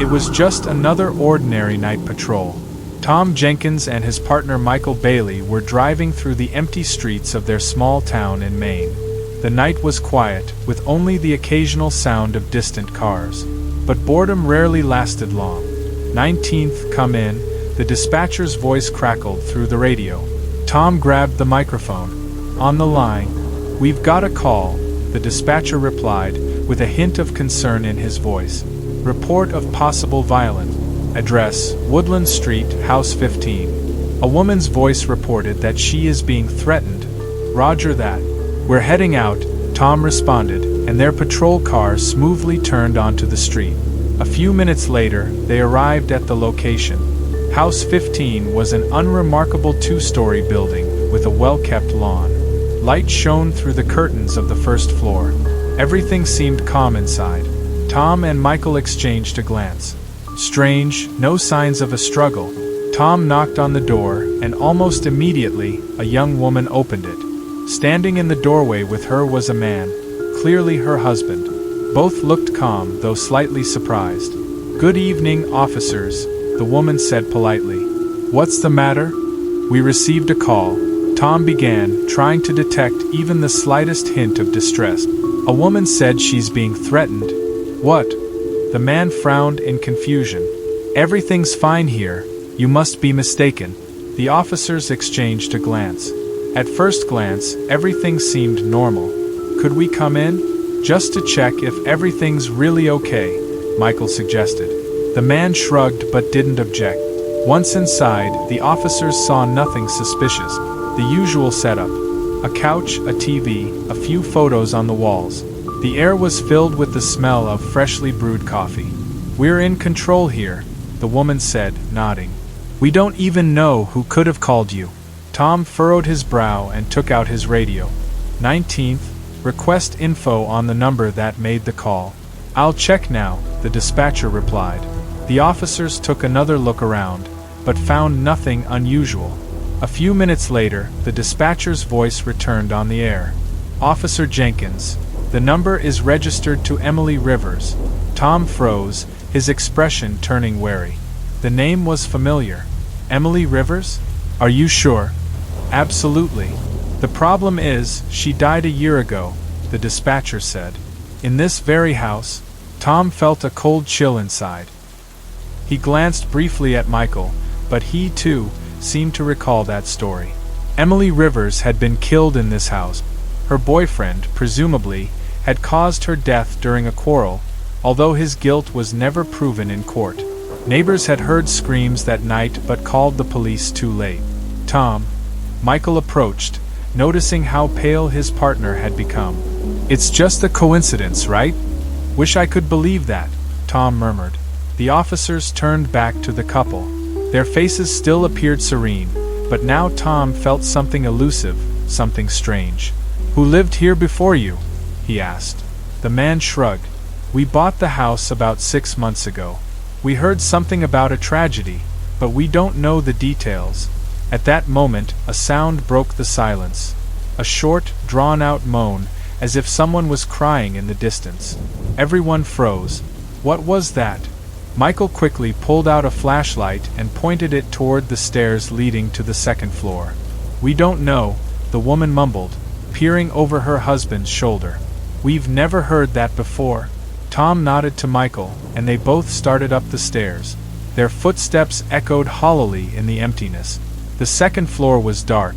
It was just another ordinary night patrol. Tom Jenkins and his partner Michael Bailey were driving through the empty streets of their small town in Maine. The night was quiet, with only the occasional sound of distant cars. But boredom rarely lasted long. 19th, come in, the dispatcher's voice crackled through the radio. Tom grabbed the microphone. On the line. We've got a call, the dispatcher replied, with a hint of concern in his voice. Report of possible violence. Address, Woodland Street, House 15. A woman's voice reported that she is being threatened. Roger that. We're heading out, Tom responded, and their patrol car smoothly turned onto the street. A few minutes later, they arrived at the location. House 15 was an unremarkable two-story building with a well-kept lawn. Light shone through the curtains of the first floor. Everything seemed calm inside. Tom and Michael exchanged a glance. Strange, no signs of a struggle. Tom knocked on the door, and almost immediately, a young woman opened it. Standing in the doorway with her was a man, clearly her husband. Both looked calm, though slightly surprised. Good evening, officers, the woman said politely. What's the matter? We received a call, Tom began, trying to detect even the slightest hint of distress. A woman said she's being threatened. What? The man frowned in confusion. Everything's fine here, you must be mistaken. The officers exchanged a glance. At first glance, everything seemed normal. Could we come in? Just to check if everything's really okay, Michael suggested. The man shrugged but didn't object. Once inside, the officers saw nothing suspicious. The usual setup. A couch, a TV, a few photos on the walls. The air was filled with the smell of freshly brewed coffee. We're in control here, the woman said, nodding. We don't even know who could have called you. Tom furrowed his brow and took out his radio. 19th, request info on the number that made the call. I'll check now, the dispatcher replied. The officers took another look around, but found nothing unusual. A few minutes later, the dispatcher's voice returned on the air. Officer Jenkins, the number is registered to Emily Rivers. Tom froze, his expression turning wary. The name was familiar. Emily Rivers? Are you sure? Absolutely. The problem is, she died a year ago, the dispatcher said. In this very house. Tom felt a cold chill inside. He glanced briefly at Michael, but he, too, seemed to recall that story. Emily Rivers had been killed in this house. Her boyfriend, presumably, had caused her death during a quarrel, although his guilt was never proven in court. Neighbors had heard screams that night but called the police too late. Tom. Michael approached, noticing how pale his partner had become. It's just a coincidence, right? Wish I could believe that, Tom murmured. The officers turned back to the couple. Their faces still appeared serene, but now Tom felt something elusive, something strange. Who lived here before you? He asked. The man shrugged. We bought the house about 6 months ago. We heard something about a tragedy, but we don't know the details. At that moment, a sound broke the silence. A short, drawn-out moan, as if someone was crying in the distance. Everyone froze. What was that? Michael quickly pulled out a flashlight and pointed it toward the stairs leading to the second floor. We don't know, the woman mumbled, peering over her husband's shoulder. We've never heard that before. Tom nodded to Michael, and they both started up the stairs. Their footsteps echoed hollowly in the emptiness. The second floor was dark,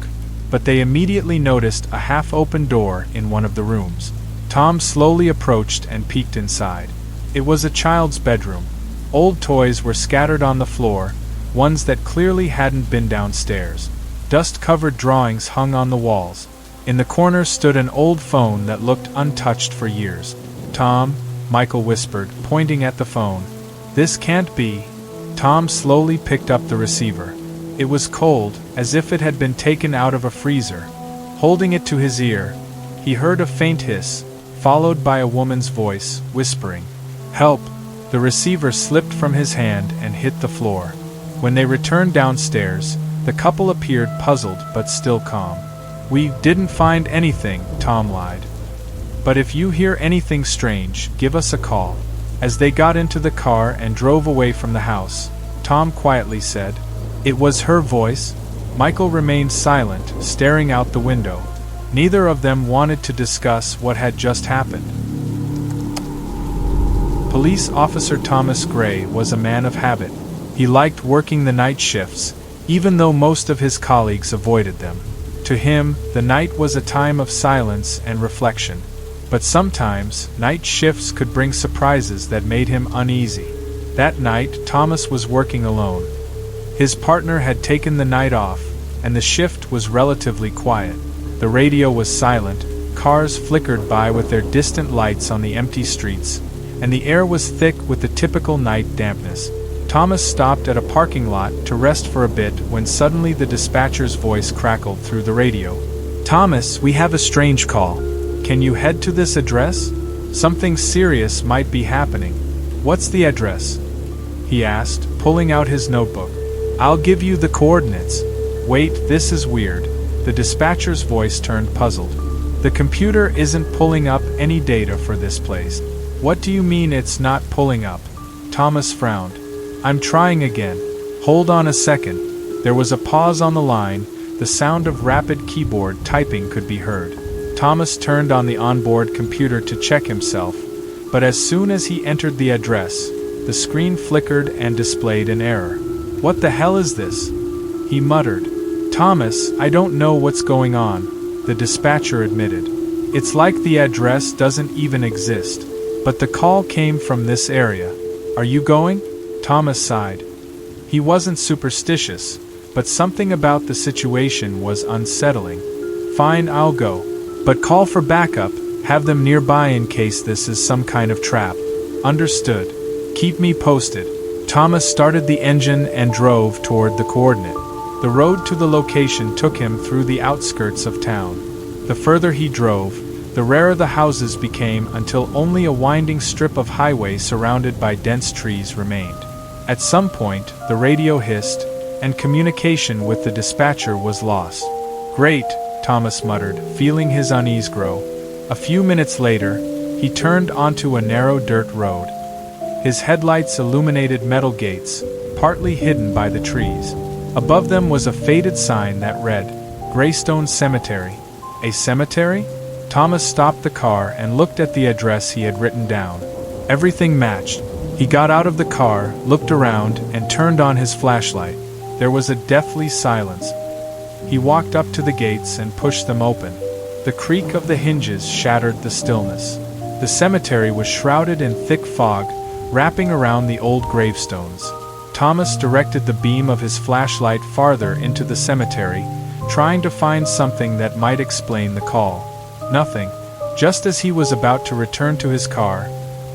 but they immediately noticed a half-open door in one of the rooms. Tom slowly approached and peeked inside. It was a child's bedroom. Old toys were scattered on the floor, ones that clearly hadn't been downstairs. Dust-covered drawings hung on the walls. In the corner stood an old phone that looked untouched for years. Tom, Michael whispered, pointing at the phone. This can't be. Tom slowly picked up the receiver. It was cold, as if it had been taken out of a freezer. Holding it to his ear, he heard a faint hiss, followed by a woman's voice, whispering, "Help!" The receiver slipped from his hand and hit the floor. When they returned downstairs, the couple appeared puzzled but still calm. We didn't find anything, Tom lied. But if you hear anything strange, give us a call. As they got into the car and drove away from the house, Tom quietly said, "It was her voice?" Michael remained silent, staring out the window. Neither of them wanted to discuss what had just happened. Police Officer Thomas Gray was a man of habit. He liked working the night shifts, even though most of his colleagues avoided them. To him, the night was a time of silence and reflection. But sometimes, night shifts could bring surprises that made him uneasy. That night, Thomas was working alone. His partner had taken the night off, and the shift was relatively quiet. The radio was silent, cars flickered by with their distant lights on the empty streets, and the air was thick with the typical night dampness. Thomas stopped at a parking lot to rest for a bit when suddenly the dispatcher's voice crackled through the radio. "Thomas, we have a strange call. Can you head to this address? Something serious might be happening." "What's the address?" he asked, pulling out his notebook. "I'll give you the coordinates." "Wait, this is weird." The dispatcher's voice turned puzzled. "The computer isn't pulling up any data for this place." "What do you mean it's not pulling up?" Thomas frowned. "I'm trying again. Hold on a second." There was a pause on the line. The sound of rapid keyboard typing could be heard. Thomas turned on the onboard computer to check himself, but as soon as he entered the address, the screen flickered and displayed an error. "What the hell is this?" he muttered. "Thomas, I don't know what's going on," the dispatcher admitted. "It's like the address doesn't even exist. But the call came from this area. Are you going?" Thomas sighed. He wasn't superstitious, but something about the situation was unsettling. "Fine, I'll go. But call for backup, have them nearby in case this is some kind of trap." "Understood. Keep me posted." Thomas started the engine and drove toward the coordinate. The road to the location took him through the outskirts of town. The further he drove, the rarer the houses became until only a winding strip of highway surrounded by dense trees remained. At some point, the radio hissed, and communication with the dispatcher was lost. "Great," Thomas muttered, feeling his unease grow. A few minutes later, he turned onto a narrow dirt road. His headlights illuminated metal gates, partly hidden by the trees. Above them was a faded sign that read, "Greystone Cemetery." A cemetery? Thomas stopped the car and looked at the address he had written down. Everything matched. He got out of the car, looked around, and turned on his flashlight. There was a deathly silence. He walked up to the gates and pushed them open. The creak of the hinges shattered the stillness. The cemetery was shrouded in thick fog, wrapping around the old gravestones. Thomas directed the beam of his flashlight farther into the cemetery, trying to find something that might explain the call. Nothing. Just as he was about to return to his car,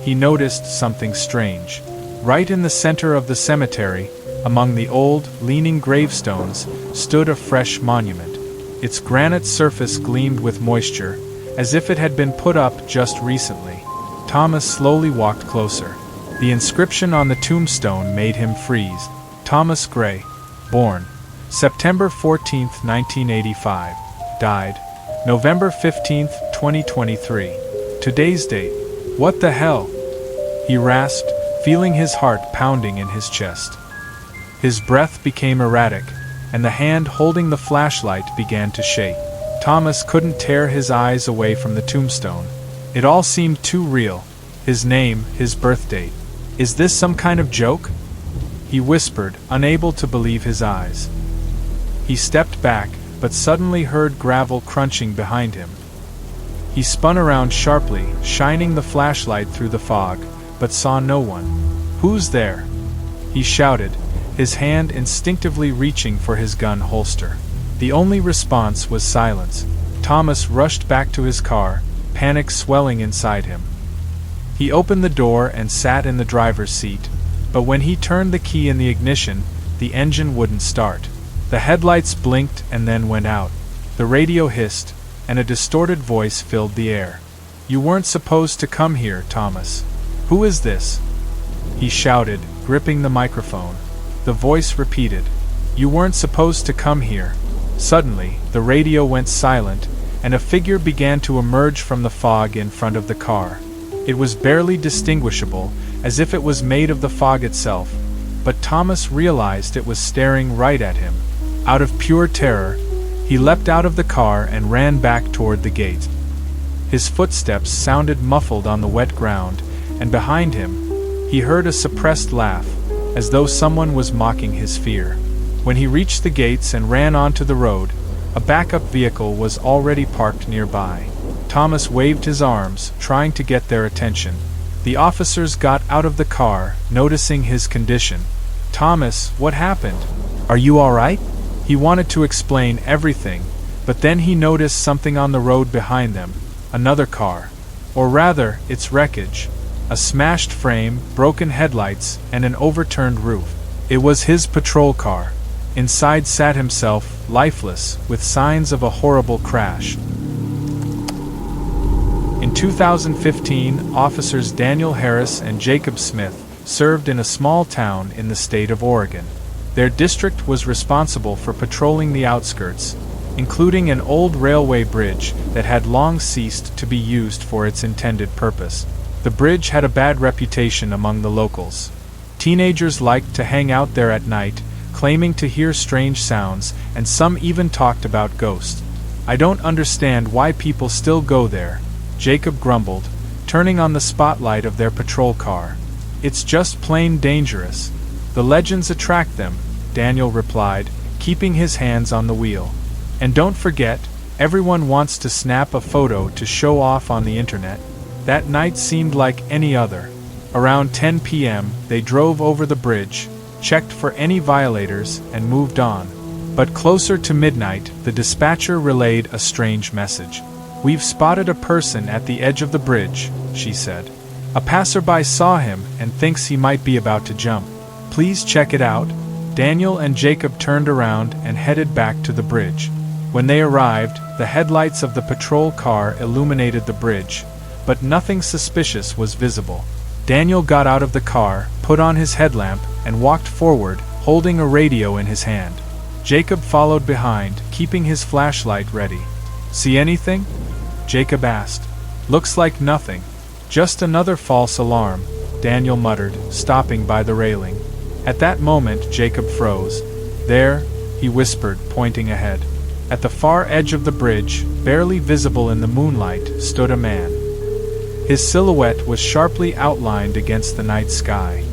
he noticed something strange. Right in the center of the cemetery, among the old, leaning gravestones, stood a fresh monument. Its granite surface gleamed with moisture, as if it had been put up just recently. Thomas slowly walked closer. The inscription on the tombstone made him freeze. Thomas Gray, born September 14, 1985, died November 15, 2023. Today's date. What the hell? He rasped, feeling his heart pounding in his chest. His breath became erratic, and the hand holding the flashlight began to shake. Thomas couldn't tear his eyes away from the tombstone. It all seemed too real. His name, his birth date. "Is this some kind of joke?" he whispered, unable to believe his eyes. He stepped back, but suddenly heard gravel crunching behind him. He spun around sharply, shining the flashlight through the fog, but saw no one. "Who's there?" he shouted, his hand instinctively reaching for his gun holster. The only response was silence. Thomas rushed back to his car, panic swelling inside him. He opened the door and sat in the driver's seat, but when he turned the key in the ignition, the engine wouldn't start. The headlights blinked and then went out. The radio hissed, and a distorted voice filled the air. "You weren't supposed to come here, Thomas." "Who is this?" he shouted, gripping the microphone. The voice repeated, "You weren't supposed to come here." Suddenly, the radio went silent, and a figure began to emerge from the fog in front of the car. It was barely distinguishable, as if it was made of the fog itself, but Thomas realized it was staring right at him. Out of pure terror, he leapt out of the car and ran back toward the gate. His footsteps sounded muffled on the wet ground, and behind him, he heard a suppressed laugh, as though someone was mocking his fear. When he reached the gates and ran onto the road, a backup vehicle was already parked nearby. Thomas waved his arms, trying to get their attention. The officers got out of the car, noticing his condition. "Thomas, what happened? Are you all right?" He wanted to explain everything, but then he noticed something on the road behind them, another car. Or rather, its wreckage. A smashed frame, broken headlights, and an overturned roof. It was his patrol car. Inside sat himself, lifeless, with signs of a horrible crash. In 2015, officers Daniel Harris and Jacob Smith served in a small town in the state of Oregon. Their district was responsible for patrolling the outskirts, including an old railway bridge that had long ceased to be used for its intended purpose. The bridge had a bad reputation among the locals. Teenagers liked to hang out there at night, claiming to hear strange sounds, and some even talked about ghosts. "I don't understand why people still go there," Jacob grumbled, turning on the spotlight of their patrol car. "It's just plain dangerous. The legends attract them," Daniel replied, keeping his hands on the wheel. "And don't forget, everyone wants to snap a photo to show off on the internet." That night seemed like any other. Around 10 p.m., they drove over the bridge, checked for any violators, and moved on. But closer to midnight, the dispatcher relayed a strange message. "We've spotted a person at the edge of the bridge," she said. "A passerby saw him and thinks he might be about to jump. Please check it out." Daniel and Jacob turned around and headed back to the bridge. When they arrived, the headlights of the patrol car illuminated the bridge, but nothing suspicious was visible. Daniel got out of the car, put on his headlamp, and walked forward, holding a radio in his hand. Jacob followed behind, keeping his flashlight ready. "See anything?" Jacob asked. "Looks like nothing. Just another false alarm," Daniel muttered, stopping by the railing. At that moment, Jacob froze. "There," he whispered, pointing ahead. At the far edge of the bridge, barely visible in the moonlight, stood a man. His silhouette was sharply outlined against the night sky.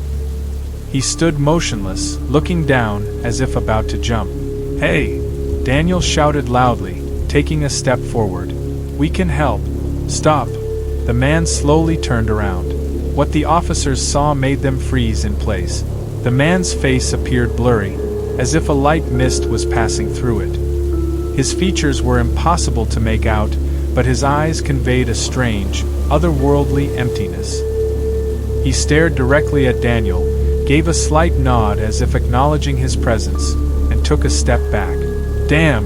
He stood motionless, looking down, as if about to jump. "Hey!" Daniel shouted loudly, taking a step forward. "We can help. Stop!" The man slowly turned around. What the officers saw made them freeze in place. The man's face appeared blurry, as if a light mist was passing through it. His features were impossible to make out, but his eyes conveyed a strange, otherworldly emptiness. He stared directly at Daniel, gave a slight nod as if acknowledging his presence, and took a step back. "Damn!"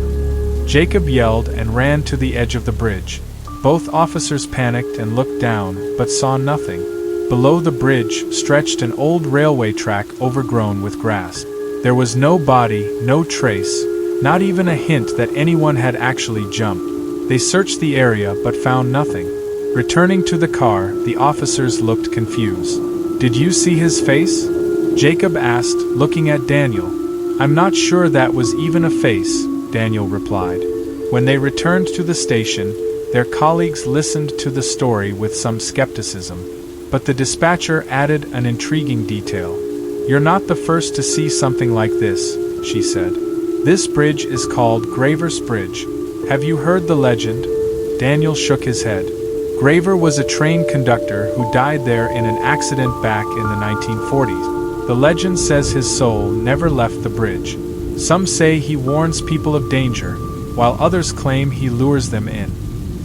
Jacob yelled and ran to the edge of the bridge. Both officers panicked and looked down, but saw nothing. Below the bridge stretched an old railway track overgrown with grass. There was no body, no trace, not even a hint that anyone had actually jumped. They searched the area but found nothing. Returning to the car, the officers looked confused. "Did you see his face?" Jacob asked, looking at Daniel. "I'm not sure that was even a face," Daniel replied. When they returned to the station, their colleagues listened to the story with some skepticism. But the dispatcher added an intriguing detail. "You're not the first to see something like this," she said. "This bridge is called Graver's Bridge. Have you heard the legend?" Daniel shook his head. Graver was a train conductor who died there in an accident back in the 1940s. The legend says his soul never left the bridge. Some say he warns people of danger, while others claim he lures them in.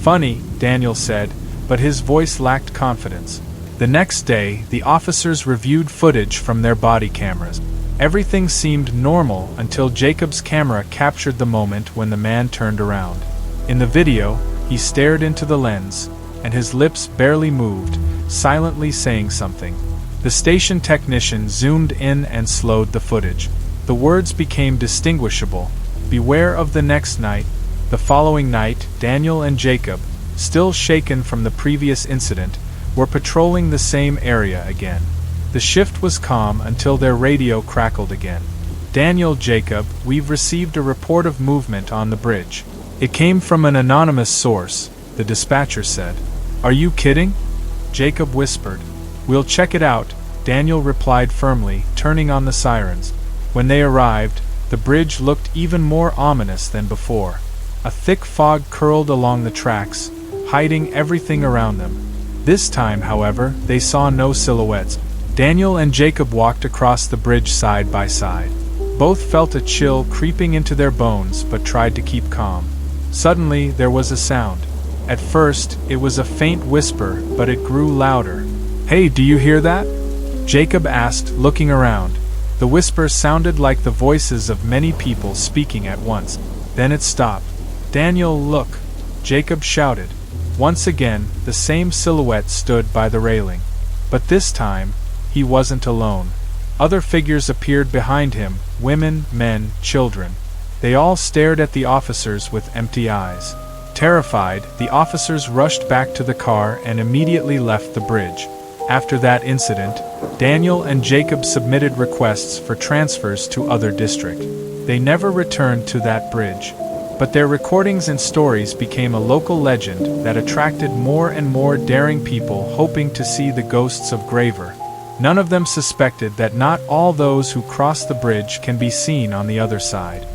"Funny," Daniel said, but his voice lacked confidence. The next day, the officers reviewed footage from their body cameras. Everything seemed normal until Jacob's camera captured the moment when the man turned around. In the video, he stared into the lens, and his lips barely moved, silently saying something. The station technician zoomed in and slowed the footage. The words became distinguishable. "Beware of the next night." The following night, Daniel and Jacob, still shaken from the previous incident, were patrolling the same area again. The shift was calm until their radio crackled again. "Daniel, Jacob, we've received a report of movement on the bridge." It came from an anonymous source, the dispatcher said. "Are you kidding?" Jacob whispered. "We'll check it out," Daniel replied firmly, turning on the sirens. When they arrived, the bridge looked even more ominous than before. A thick fog curled along the tracks, hiding everything around them. This time, however, they saw no silhouettes. Daniel and Jacob walked across the bridge side by side. Both felt a chill creeping into their bones but tried to keep calm. Suddenly, there was a sound. At first, it was a faint whisper, but it grew louder. "Hey, do you hear that?" Jacob asked, looking around. The whisper sounded like the voices of many people speaking at once. Then it stopped. "Daniel, look!" Jacob shouted. Once again, the same silhouette stood by the railing. But this time, he wasn't alone. Other figures appeared behind him, women, men, children. They all stared at the officers with empty eyes. Terrified, the officers rushed back to the car and immediately left the bridge. After that incident, Daniel and Jacob submitted requests for transfers to other districts. They never returned to that bridge. But their recordings and stories became a local legend that attracted more and more daring people hoping to see the ghosts of Graver. None of them suspected that not all those who cross the bridge can be seen on the other side.